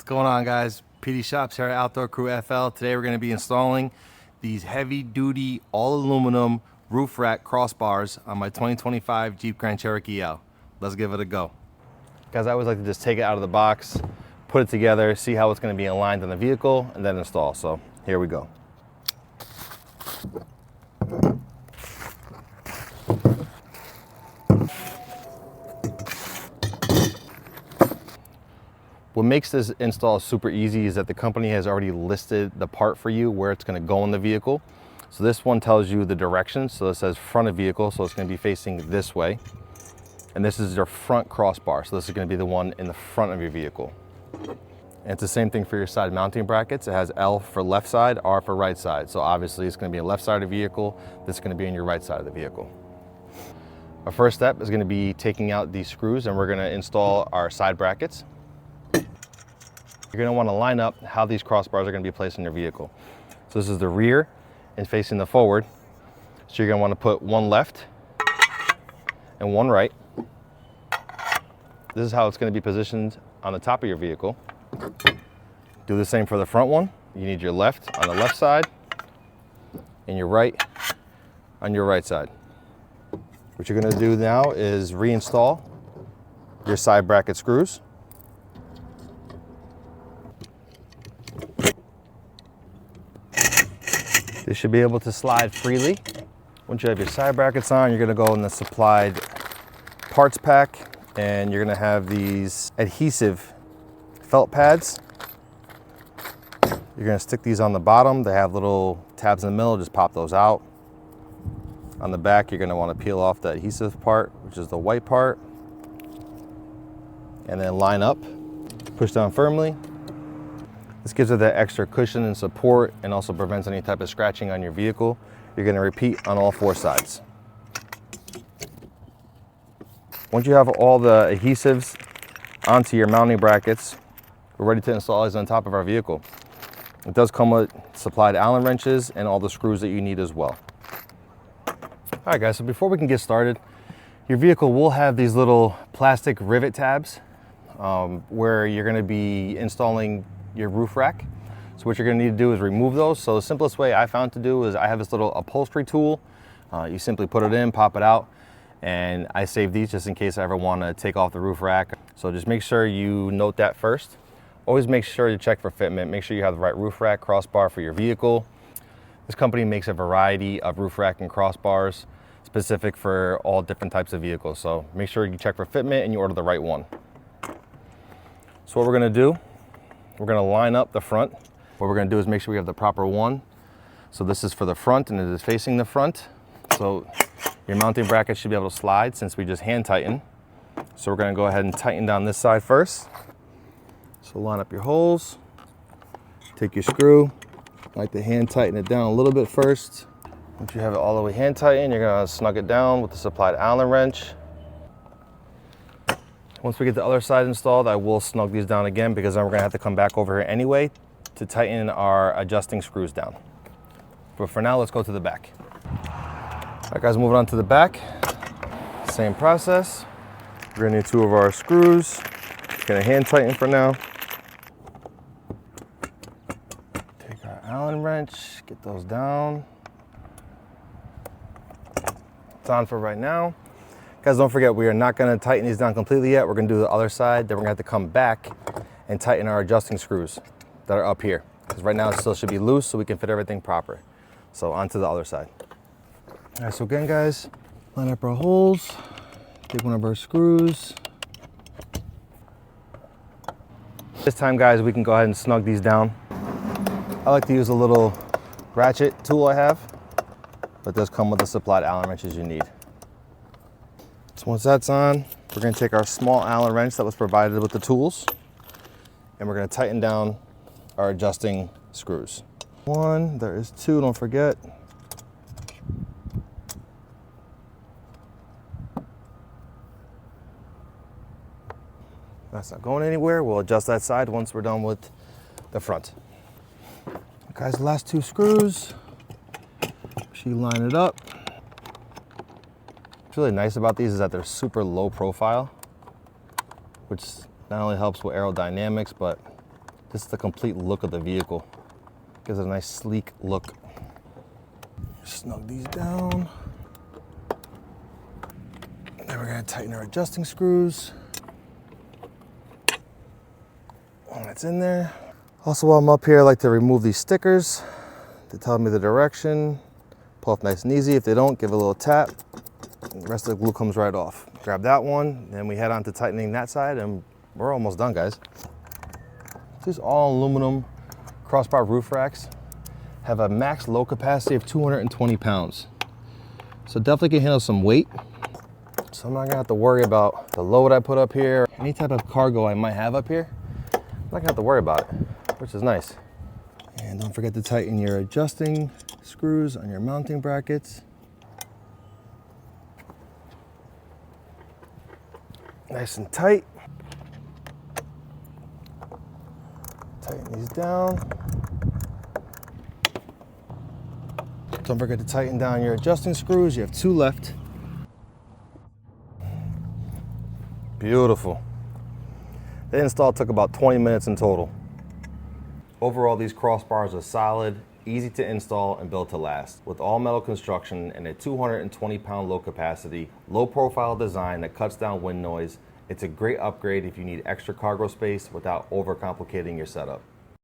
What's going on, guys? PD Shops here at Outdoor Crew FL. Today we're going to be installing these heavy duty all aluminum roof rack crossbars on my 2025 Jeep Grand Cherokee L. Let's give it a go. Guys, I always like to just take it out of the box, put it together, see how it's going to be aligned on the vehicle, and then install. So here we go. What makes this install super easy is that the company has already listed the part for you where it's going to go in the vehicle. So this one tells you the direction. So it says front of vehicle, so it's going to be facing this way. And this is your front crossbar. So this is going to be the one in the front of your vehicle. And it's the same thing for your side mounting brackets. It has L for left side, R for right side. So obviously it's going to be a left side of the vehicle. This is going to be in your right side of the vehicle. Our first step is going to be taking out these screws, and we're going to install our side brackets. You're going to want to line up how these crossbars are going to be placed in your vehicle. So this is the rear and facing the forward. So you're going to want to put one left and one right. This is how it's going to be positioned on the top of your vehicle. Do the same for the front one. You need your left on the left side and your right on your right side. What you're going to do now is reinstall your side bracket screws. They should be able to slide freely. Once you have your side brackets on, you're gonna go in the supplied parts pack, and you're gonna have these adhesive felt pads. You're gonna stick these on the bottom. They have little tabs in the middle, just pop those out. On the back, you're gonna wanna peel off the adhesive part, which is the white part, and then line up, push down firmly. This gives it that extra cushion and support, and also prevents any type of scratching on your vehicle. You're going to repeat on all four sides. Once you have all the adhesives onto your mounting brackets, we're ready to install these on top of our vehicle. It does come with supplied Allen wrenches and all the screws that you need as well. All right, guys, so before we can get started, your vehicle will have these little plastic rivet tabs where you're going to be installing your roof rack. So what you're going to need to do is remove those. So the simplest way I found to do is I have this little upholstery tool. You simply put it in, pop it out, and I save these just in case I ever want to take off the roof rack. So just make sure you note that first. Always make sure you check for fitment. Make sure you have the right roof rack crossbar for your vehicle. This company makes a variety of roof rack and crossbars specific for all different types of vehicles. So make sure you check for fitment and you order the right one. So what we're going to do, we're going to line up the front. What we're going to do is make sure we have the proper one. So this is for the front, and it is facing the front. So your mounting bracket should be able to slide since we just hand tighten. So we're going to go ahead and tighten down this side first. So line up your holes, take your screw. I like to hand tighten it down a little bit first. Once you have it all the way hand tightened, you're going to snug it down with the supplied Allen wrench. Once we get the other side installed, I will snug these down again, because then we're gonna have to come back over here anyway to tighten our adjusting screws down. But for now, let's go to the back. All right, guys, moving on to the back. Same process. We're gonna need two of our screws. Gonna hand tighten for now. Take our Allen wrench, get those down. It's on for right now. Guys, don't forget, we are not going to tighten these down completely yet. We're going to do the other side. Then we're going to have to come back and tighten our adjusting screws that are up here. Because right now it still should be loose, so we can fit everything proper. So on to the other side. All right, so again, guys, line up our holes. Take one of our screws. This time, guys, we can go ahead and snug these down. I like to use a little ratchet tool I have, but it does come with the supplied Allen wrenches you need. So once that's on, we're going to take our small Allen wrench that was provided with the tools, and we're going to tighten down our adjusting screws. One, there is two, don't forget. That's not going anywhere. We'll adjust that side once we're done with the front. Guys, the last two screws, she line it up. What's really nice about these is that they're super low profile, which not only helps with aerodynamics, but This is the complete look of the vehicle. Gives it a nice sleek look. Snug these down. Then we're gonna tighten our adjusting screws. And that's in there. Also, while I'm up here, I like to remove these stickers. They tell me the direction. Pull off nice and easy. If they don't, give it a little tap. The rest of the glue comes right off. Grab that one, then we head on to tightening that side, and we're almost done, guys. These all aluminum crossbar roof racks have a max load capacity of 220 pounds. So definitely can handle some weight. So I'm not gonna have to worry about the load I put up here. Any type of cargo I might have up here, I'm not gonna have to worry about it, which is nice. And don't forget to tighten your adjusting screws on your mounting brackets. Nice and tight. Tighten these down. Don't forget to tighten down your adjusting screws. You have 2 left. Beautiful. The install took about 20 minutes in total. Overall, these crossbars are solid, easy to install, and built to last. With all metal construction and a 220-pound load capacity, low profile design that cuts down wind noise, it's a great upgrade if you need extra cargo space without overcomplicating your setup.